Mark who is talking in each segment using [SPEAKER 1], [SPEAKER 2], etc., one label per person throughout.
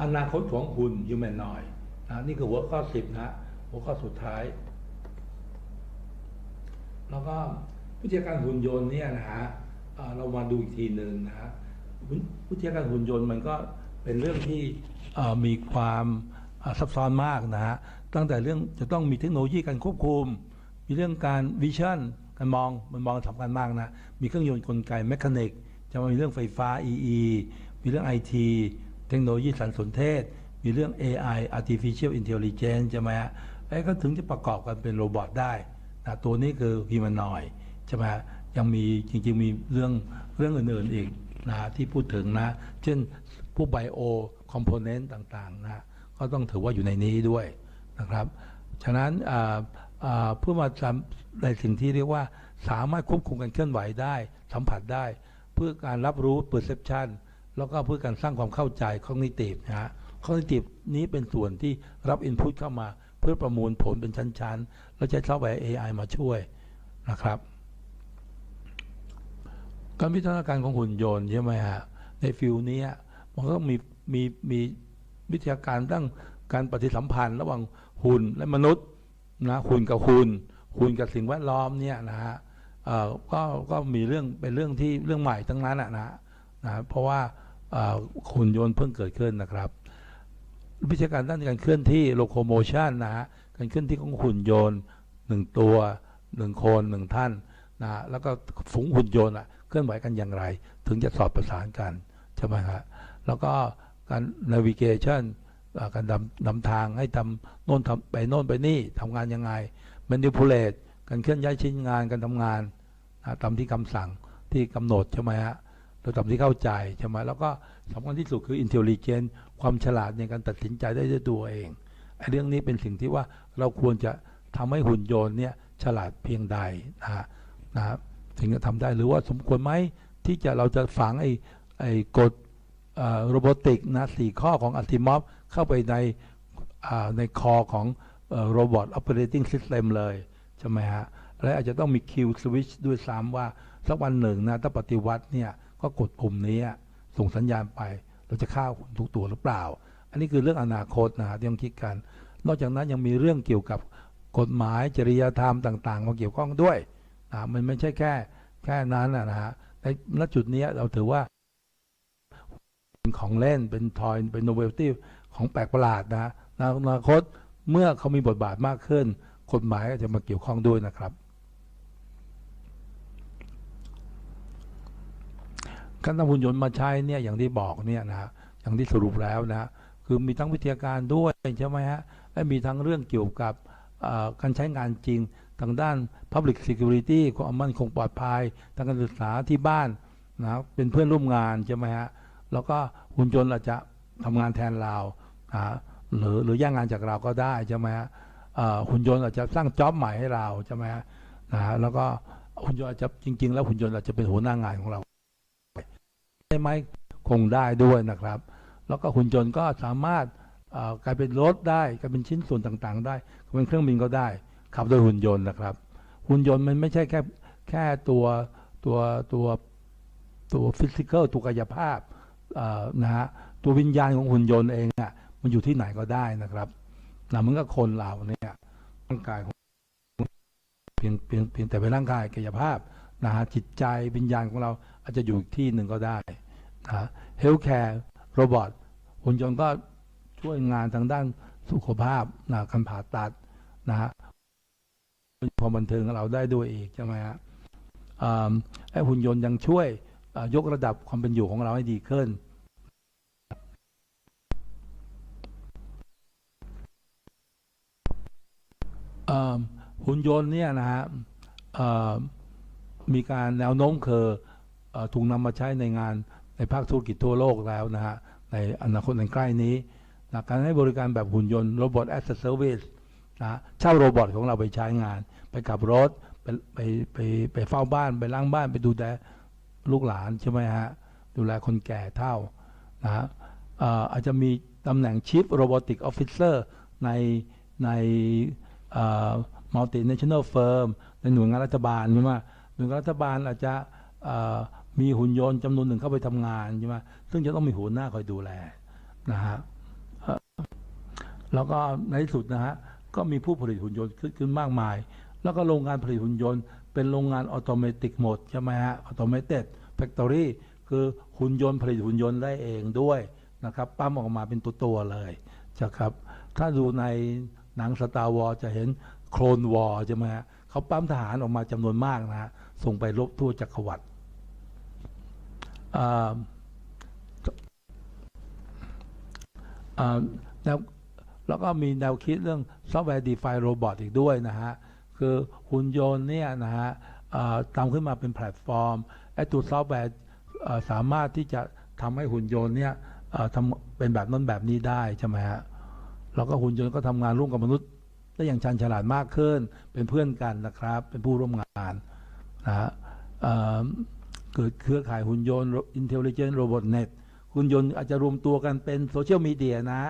[SPEAKER 1] อนาคตของหุ่นยูแมนนอยด์นะนี่คือหัวข้อ10นะหัวข้อสุดท้ายแล้วก็วิทยาการหุ่นยนต์เนี่ยนะฮะเรามาดูอีกทีหนึ่งนะฮะวิทยาการหุ่นยนต์มันก็เป็นเรื่องที่มีความซับซ้อนมากนะฮะตั้งแต่เรื่องจะต้องมีเทคโนโลยีการควบคุมมีเรื่องการวิชั่นการมองมันมองสำคัญมากนะมีเครื่องยนต์กลไกแมคานิกจะมีเรื่องไฟฟ้า EE มีเรื่อง IT เทคโนโลยีสารสนเทศมีเรื่อง AI Artificial Intelligence ใช่ไหมฮะก็ถึงจะประกอบกันเป็นโรบอทได้นะตัวนี้คือ humanoid ใช่ไหมยังมีจริงๆมีเรื่องอื่นๆอีกนะที่พูดถึงนะเช่นพวกไบโอคอมโพเนนต์ต่างๆนะก็ต้องถือว่าอยู่ในนี้ด้วยนะครับฉะนั้นเพื่อมาทำในสิ่งที่เรียกว่าสามารถควบคุมการเคลื่อนไหวได้สัมผัสได้เพื่อการรับรู้ perception แล้วก็เพื่อการสร้างความเข้าใจ cognitive นะฮะ cognitive นี้เป็นส่วนที่รับ input เข้ามาเพื่อประมวลผลเป็นชั้นๆแล้วใช้ซอฟต์แวร์ AI มาช่วยนะครับการวิทยาการของหุ่นยนต์ใช่ไหมฮะในฟิลนี้มันก็มีวิทยาการตั้งการปฏิสัมพันธ์ระหว่างหุ่นและมนุษย์นะหุ่นกับหุ่นกับสิ่งแวดล้อมเนี่ยนะฮะก็มีเรื่องเป็นเรื่องที่เรื่องใหม่ทั้งนั้นนะเพราะว่าหุ่นยนต์เพิ่งเกิดขึ้นนะครับวิทยาการด้านการเคลื่อนที่ locomotion นะฮะการเคลื่อนที่ของหุ่นยนต์1ตัว1คน1ท่านนะแล้วก็ฝูงหุ่นยนต์เคลื่อนไหวกันอย่างไรถึงจะสอดประสานกันใช่ไหมครับแล้วก็การ navigation การนำทางให้ทำโน่นไปโน่นไปนี่ทำงานยังไง manipulate การเคลื่อนย้ายชิ้นงานการทำงานตามที่คำสั่งที่กำหนดใช่ไหมฮะโดยตามที่เข้าใจใช่ไหมแล้วก็สำคัญที่สุดคือ intelligence ความฉลาดในการตัดสินใจได้ด้วยตัวเองไอ้เรื่องนี้เป็นสิ่งที่ว่าเราควรจะทำให้หุ่นยนต์เนี่ยฉลาดเพียงใดนะถึงจะทำได้หรือว่าสมควรไหมที่เราจะฝังไอ้กฎโรบอติกนะ4 ข้อของอัลติมอฟเข้าไปในคอของโรบอทออเปอเรติ้งซิสเต็มเลยใช่ไหมฮะและอาจจะต้องมีคิวสวิตช์ด้วยซ้ำว่าสักวันหนึ่งนะถ้าปฏิวัติเนี่ยก็กดปุ่มนี้ส่งสัญญาณไปเราจะฆ่าหุ่นทุกตัวหรือเปล่าอันนี้คือเรื่องอนาคตนะที่ต้องคิดกันนอกจากนั้นยังมีเรื่องเกี่ยวกับกฎหมายจริยธรรมต่างๆมาเกี่ยวข้องด้วยมันไม่ใช่แค่นั้นนะฮะในณจุดนี้เราถือว่าเป็นของเล่นเป็นทอยเป็นโนเวลตี้ของแปลกประหลาดนะในอนาคตเมื่อเขามีบทบาทมากขึ้นกฎหมายก็จะมาเกี่ยวข้องด้วยนะครับการนำหุ่นยนต์มาใช้เนี่ยอย่างที่บอกเนี่ยนะอย่างที่สรุปแล้วนะคือมีทั้งวิทยาการด้วยใช่ไหมฮะและมีทั้งเรื่องเกี่ยวกับการใช้งานจริงทางด้าน Public Security ความมั่นคงปลอดภัยทางการศึกษาที่บ้านนะเป็นเพื่อนร่วมงานใช่ไหมฮะแล้วก็หุ่นยนต์อาจจะทำงานแทนเราหรือแย่งงานจากเราก็ได้ใช่ไหมฮะหุ่นยนต์อาจจะสร้างจ็อบใหม่ให้เราใช่ไหมฮะแล้วก็หุ่นยนต์อาจจะจริงๆแล้วหุ่นยนต์อาจจะเป็นหัวหน้างานของเราได้ไหมคงได้ด้วยนะครับแล้วก็หุ่นยนต์ก็สามารถกลายเป็นรถได้กลายเป็นชิ้นส่วนต่างๆได้เป็นเครื่องบินก็ได้ขับโดยหุ่นยนต์นะครับหุ่นยนต์มันไม่ใช่แค่ตัวฟิสิกอลตัวกายภาพนะฮะตัววิญญาณของหุ่นยนต์เองมันอยู่ที่ไหนก็ได้นะครับมันก็คนเราเนี่ยร่างกายของเพียงแต่เป็นร่างกายกายภาพนะฮะจิตใจวิญญาณของเราอาจจะอยู่ที่หนึ่งก็ได้เฮลท์แคร์โรบอทหุ่นยนต์ก็ช่วยงานทางด้านสุขภาพการผ่าตัดนะฮะความบันเทิงของเราได้ด้วยอีกใช่ไหมฮะไอ้หุ่นยนต์ยังช่วยยกระดับความเป็นอยู่ของเราให้ดีขึ้นหุ่นยนต์เนี่ยนะฮะมีการแนวโน้มคือถูกนำมาใช้ในงานในภาคธุรกิจทั่วโลกแล้วนะฮะในอนาคตในใกล้นี้การให้บริการแบบหุ่นยนต์โรบอทแอสเซอร์วิสเช่าโรบอทของเราไปใช้งานไปขับรถไปเฝ้าบ้านไปล้างบ้านไปดูแลลูกหลานใช่ไหมฮะดูแลคนแก่เฒ่านะอาจจะมีตำแหน่ง Chief Robotic Officer ในmultinational firm ในหน่วยงานรัฐบาลใช่ไหมหน่วยงานรัฐบาลอาจจะมีหุ่นยนต์จำนวนหนึ่งเข้าไปทำงานใช่ไหมซึ่งจะต้องมีหัวหน้าคอยดูแลนะฮะ แล้วก็ในที่สุดนะฮะก็มีผู้ผลิตหุ่นยนต์ขึ้นมากมายแล้วก็โรงงานผลิตหุ่นยนต์เป็นโรงงานออโตเมติกหมดใช่ไหมฮะออโตเมติกแฟคทอรี่คือหุ่นยนต์ผลิตหุ่นยนต์ได้เองด้วยนะครับปั๊มออกมาเป็นตัวเลยนะครับถ้าดูในหนังสตาร์วอร์จะเห็นโคลนวอร์ใช่ไหมฮะเขาปั๊มทหารออกมาจำนวนมากนะฮะส่งไปรบทั่วจักรวรรดิแล้วก็มีแนวคิดเรื่องซอฟต์แวร์ Defined Robot อีกด้วยนะฮะคือหุ่นยนต์เนี่ยนะฮะทำขึ้นมาเป็นแพลตฟอร์มไอ้ตัวซอฟต์แวร์สามารถที่จะทำให้หุ่นยนต์เนี่ยทำเป็นแบบนั้นแบบนี้ได้ใช่ไหมฮะแล้วก็หุ่นยนต์ก็ทำงานร่วมกับมนุษย์ได้อย่างชันฉลาดมากขึ้นเป็นเพื่อนกันนะครับเป็นผู้ร่วมงานนะฮะเกิดเครือข่ายหุ่นยนต์ Intelligent Robot Net หุ่นยนต์อาจจะรวมตัวกันเป็นโซเชียลมีเดียนะ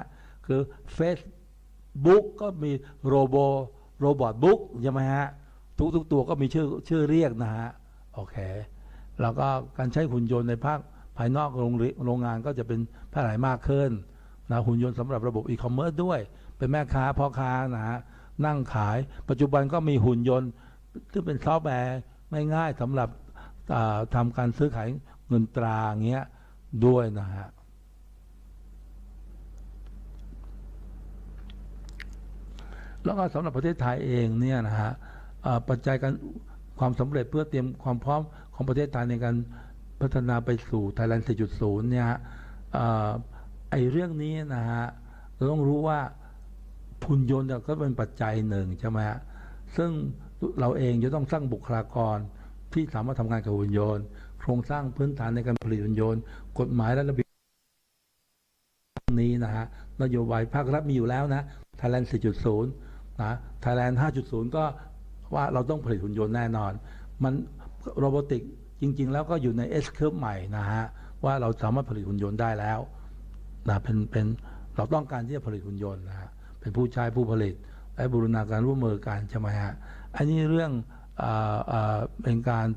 [SPEAKER 1] คือ Facebook ก็มีโรบอทบุ๊กใช่ไหมฮะทุกตัวก็มีชื่อเรียกนะฮะโอเคแล้วก็การใช้หุ่นยนต์ในภายนอกโรงงานก็จะเป็นแพร่หลายมากขึ้นนะหุ่นยนต์สำหรับระบบอีคอมเมิร์ซด้วยเป็นแม่ค้าพ่อค้านะฮะนั่งขายปัจจุบันก็มีหุ่นยนต์ซึ่งเป็นซอฟต์แวร์ง่ายๆสำหรับทำการซื้อขายเงินตราอย่างเงี้ยด้วยนะฮะแล้วก็สำหรับประเทศไทยเองเนี่ยนะฮะปัจจัยการความสำเร็จเพื่อเตรียมความพร้อมของประเทศไทยในการพัฒนาไปสู่ Thailand 4.0 เนี่ยไอ้เรื่องนี้นะฮะเราต้องรู้ว่าหุ่นยนต์ก็เป็นปัจจัยหนึ่งใช่ไหมฮะซึ่งเราเองจะต้องสร้างบุคลากรที่สามารถทำงานกับหุ่นยนต์โครงสร้างพื้นฐานในการผลิตหุ่นยนต์กฎหมายและระเบียบนี้นะฮะนโยบายภาครัฐมีอยู่แล้วนะ Thailand 4.0 นะ Thailand 5.0 ก็ว่าเราต้องผลิตหุ่นยนต์แน่นอนมันโรบอติกจริงๆแล้วก็อยู่ใน S curve ใหม่นะฮะว่าเราสามารถผลิตหุ่นยนต์ได้แล้วนะเป็นเราต้องการที่จะผลิตหุ่นยนต์นะฮะเป็นผู้ใช้ผู้ผลิตและบูรณาการร่วมมือกันใช่ไหมฮะอันนี้เรื่องเป็นการ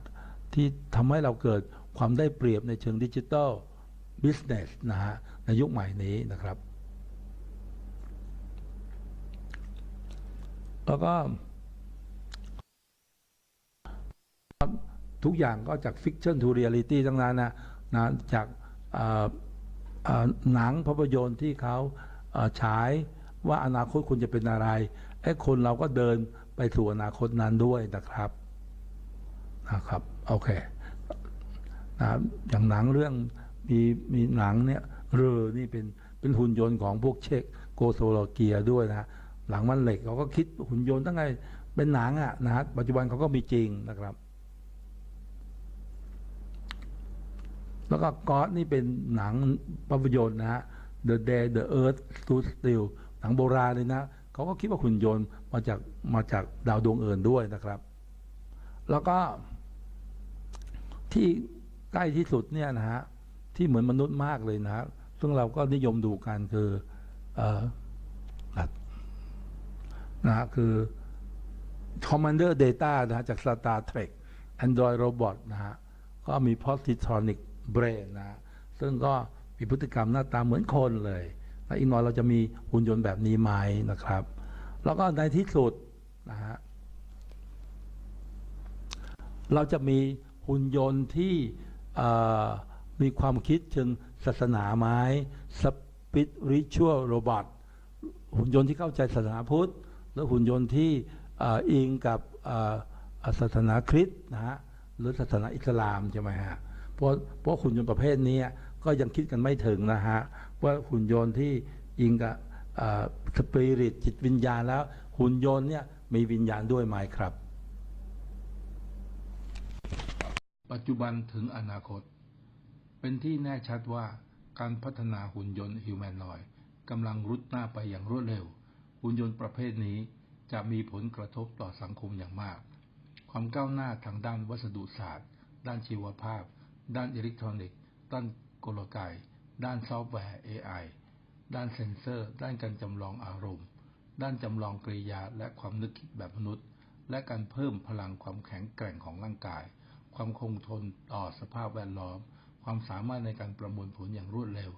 [SPEAKER 1] ที่ทำให้เราเกิดความได้เปรียบในเชิงดิจิทัลบิสเนสนะฮะในยุคใหม่นี้นะครับแล้วก็ทุกอย่างก็จาก fiction to reality ทั้งนั้นนะจากหนังภาพยนตร์ที่เขาฉายว่าอนาคตคุณจะเป็นอะไรไอ้คนเราก็เดินไปสู่อนาคตนั้นด้วยนะครับโอเคนะอย่างหนังเรื่องมีหนังเนี่ยนี่เป็นหุ่นยนต์ของพวกเช็กโกสโลวาเกียด้วยนะหลังมันเหล็กเขาก็คิดหุ่นยนต์ตั้งไงเป็นหนังนะฮะปัจจุบันเขาก็มีจริงนะครับแล้วก็ก็อดนี่เป็นหนังภาพยนตร์นะฮะ The Day the Earth Stood Still หนังโบราณเลยนะเขาก็คิดว่าหุ่นยนต์มาจากดาวดวงอื่นด้วยนะครับแล้วก็ที่ใกล้ที่สุดเนี่ยนะฮะที่เหมือนมนุษย์มากเลยนะฮะซึ่งเราก็นิยมดูกันคือคือ Commander Data นะฮะจาก Star Trek Android Robot นะฮะก็มี Positronic Brain นะฮะซึ่งก็มีพฤติกรรมหน้าตาเหมือนคนเลยและอีกหน่อยเราจะมีหุ่นยนต์แบบนี้ไหมนะครับแล้วก็ในที่สุดนะฮะเราจะมีหุ่นยนต์ที่มีความคิดเชิงศาสนาไหม Spiritual Robot หุ่นยนต์ที่เข้าใจศาสนาพุทธหรือหุ่นยนต์ที่อิงกับศาสนาคริสต์นะฮะหรือศาสนาอิสลามใช่ไหมฮะเพราะหุ่นยนต์ประเภทนี้ก็ยังคิดกันไม่ถึงนะฮะว่าหุ่นยนต์ที่อิงกับสปิริตจิตวิญญาณแล้วหุ่นยนต์เนี่ยมีวิญญาณด้วยไหมครับปัจจุบันถึงอนาคตเป็นที่แน่ชัดว่าการพัฒนาหุ่นยนต์ฮิวแมนนอยด์กำลังรุดหน้าไปอย่างรวดเร็วหุ่นยนต์ประเภทนี้จะมีผลกระทบต่อสังคมอย่างมากความก้าวหน้าทางด้านวัสดุศาสตร์ด้านชีวภาพด้านอิเล็กทรอนิกส์ด้านกลไกด้านซอฟต์แวร์ AI ด้านเซ็นเซอร์ด้านการจำลองอารมณ์ด้านจำลองกริยาและความนึกคิดแบบมนุษย์และการเพิ่มพลังความแข็งแกร่งของร่างกายความคงทนต่อสภาพแวดล้อมความสามารถในการประมวลผลอย่างรวดเร็ว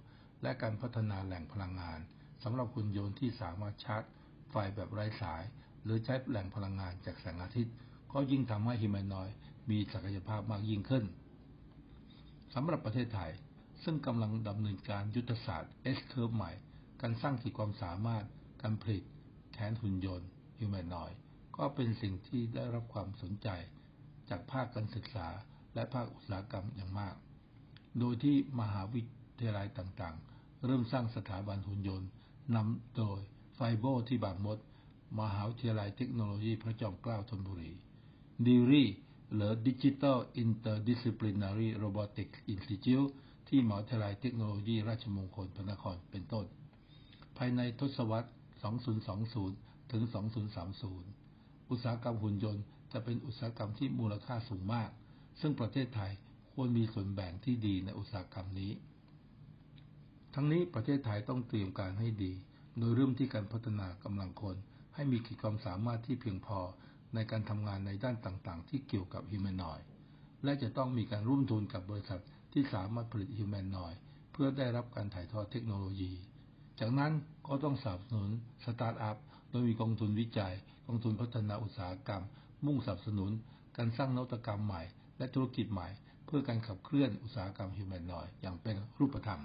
[SPEAKER 1] และการพัฒนาแหล่งพลังงาน สำหรับหุ่นยนต์ที่สามารถชาร์จไฟแบบไร้สายหรือใช้แหล่งพลังงานจากแสงอาทิตย์ก็ยิ่งทำให้ฮิวแมนนอยด์มีศักยภาพมากยิ่งขึ้นสำหรับประเทศไทยซึ่งกำลังดำเนินการยุทธศาสตร์ S-Curve ใหม่การสร้างขีดความสามารถการผลิตแทนหุ่นยนต์ฮิวแมนนอยด์ก็เป็นสิ่งที่ได้รับความสนใจจากภาคการศึกษาและภาคอุตสาหกรรมอย่างมากโดยที่มหาวิทยาลัยต่างๆเริ่มสร้างสถาบันหุ่นยนต์นำโดยไฟโบที่บางมดมหาวิทยาลัยเทคโนโลยีพระจอมเกล้าธนบุรีดิรีหรือ Digital Interdisciplinary Robotics Institute ที่มหาวิทยาลัยเทคโนโลยีราชมงคลพระนครเป็นต้นภายในทศวรรษ 2020 ถึง 2030 อุตสาหกรรมหุ่นยนต์จะเป็นอุตสาหกรรมที่มูลค่าสูงมากซึ่งประเทศไทยควรมีส่วนแบ่งที่ดีในอุตสาหกรรมนี้ทั้งนี้ประเทศไทยต้องเตรียมการให้ดีโดยเริ่มที่การพัฒนากำลังคนให้มีขีดความสามารถที่เพียงพอในการทำงานในด้านต่างๆที่เกี่ยวกับฮิวแมนนอยด์และจะต้องมีการร่วมทุนกับบริษัทที่สามารถผลิตฮิวแมนนอยด์เพื่อได้รับการถ่ายทอดเทคโนโลยีจากนั้นก็ต้องสนับสนุนสตาร์ทอัพโดยมีกองทุนวิจัยกองทุนพัฒนาอุตสาหกรรมมุ่งสนับสนุนการสร้างนวัตกรรมใหม่และธุรกิจใหม่เพื่อการขับเคลื่อนอุตสาหกรรมฮิวแมนนอยด์อย่างเป็นรูปธรรม